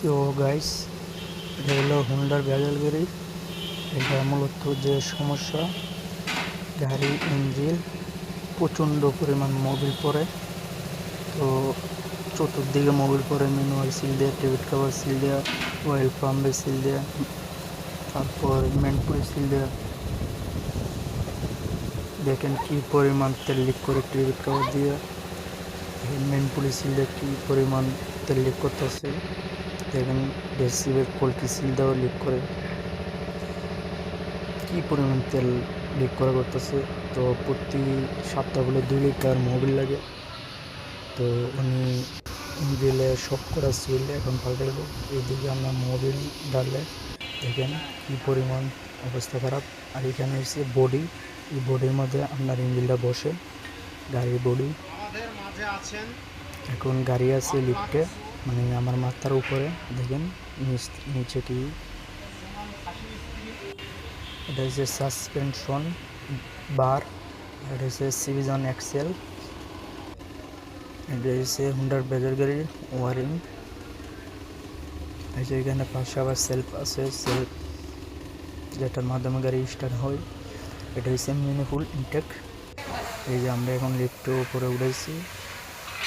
So guys, এটা হলো হুন্ডার ভেজাল গাড়ি। এটা মূলত যে সমস্যা, গাড়ি ইঞ্জিন প্রচণ্ড পরিমাণ মোবিল পড়ে। তো চতুর্দিকে মোবিল পড়ে, ম্যানুয়াল সিল দেওয়া, টিভিট কাভার সিল দেওয়া, অয়েল পাম্পে সিল দেওয়া, তারপর মেনপুরি সিল দেওয়া। দেখেন কি পরিমাণ তেল লিক করে টিভিট কাভার দিয়ে, মেনপুরি সিল দিয়ে কী পরিমাণ তেল লিক করতেছে। দেখেন ডেসিবের পোল্ট্রি সিল দেওয়া লিক করে কি পরিমাণ তেল লিক করা করতেছে। তো প্রতি সপ্তাহ বলে 2 লিটার মোবিল লাগে। তো উনি ইঞ্জিলে সব করা সিল এখন পাল্টাইব। এইদিকে আমরা মোবিল ডাললে দেখেন কি পরিমাণ অবস্থা খারাপ। আর এখানে হচ্ছে বডি, এই বডির মধ্যে আপনার ইঞ্জিনটা বসে, গাড়ির বডি। এখন গাড়ি আছে লিফটে, মানে আমার মাথার উপরে। দেখেন নিচে কি, এটা হচ্ছে সাসপেনশন বার, এটা হচ্ছে সিভিজন এক্সেল, এটা হচ্ছে হুন্ডার বেজার গাড়ির ওয়ারিং। এই যে এখানে পাশে আবার সেলফ আছে, সেলফ যেটার মাধ্যমে গাড়ি স্টার্ট হয়। এটা হচ্ছে মিনিফুল ইনটেক। এই যে আমরা এখন লিফটে উপরে উঠেছি,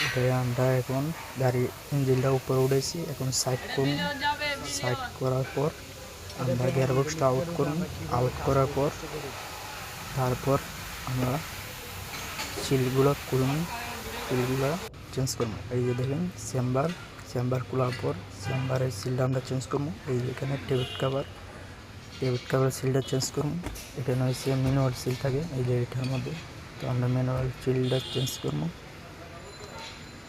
এটাই আমরা এখন গাড়ি ইঞ্জিনটা উপরে উঠেছি। এখন সাইড করুন, সাইড করার পর আমরা গিয়ারবক্সটা আউট করুন। আউট করার পর তারপর আমরা সিলগুলো খুলুন, সিলগুলো চেঞ্জ করবো। এই যে দেখেন চেম্বার খোলার পর চেম্বারের সিলটা আমরা চেঞ্জ করবো। এই যে এখানে টেবিট কাভার সিলটা চেঞ্জ করবো। এখানে হচ্ছে ম্যানুয়াল সিল থাকে এই যে এটার মধ্যে। তো আমরা ম্যানুয়াল সিলটা চেঞ্জ করবো।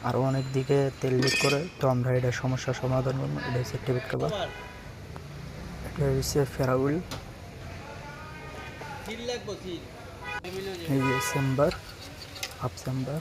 আরও অনেক দিকে তেল লিক করে, তো আমরা এটা সমস্যার সমাধান করবো। এটা হচ্ছে টেবিট কাভার, এটা হচ্ছে ফেরাউইল, এই যে চেম্বার, হাফ চেম্বার।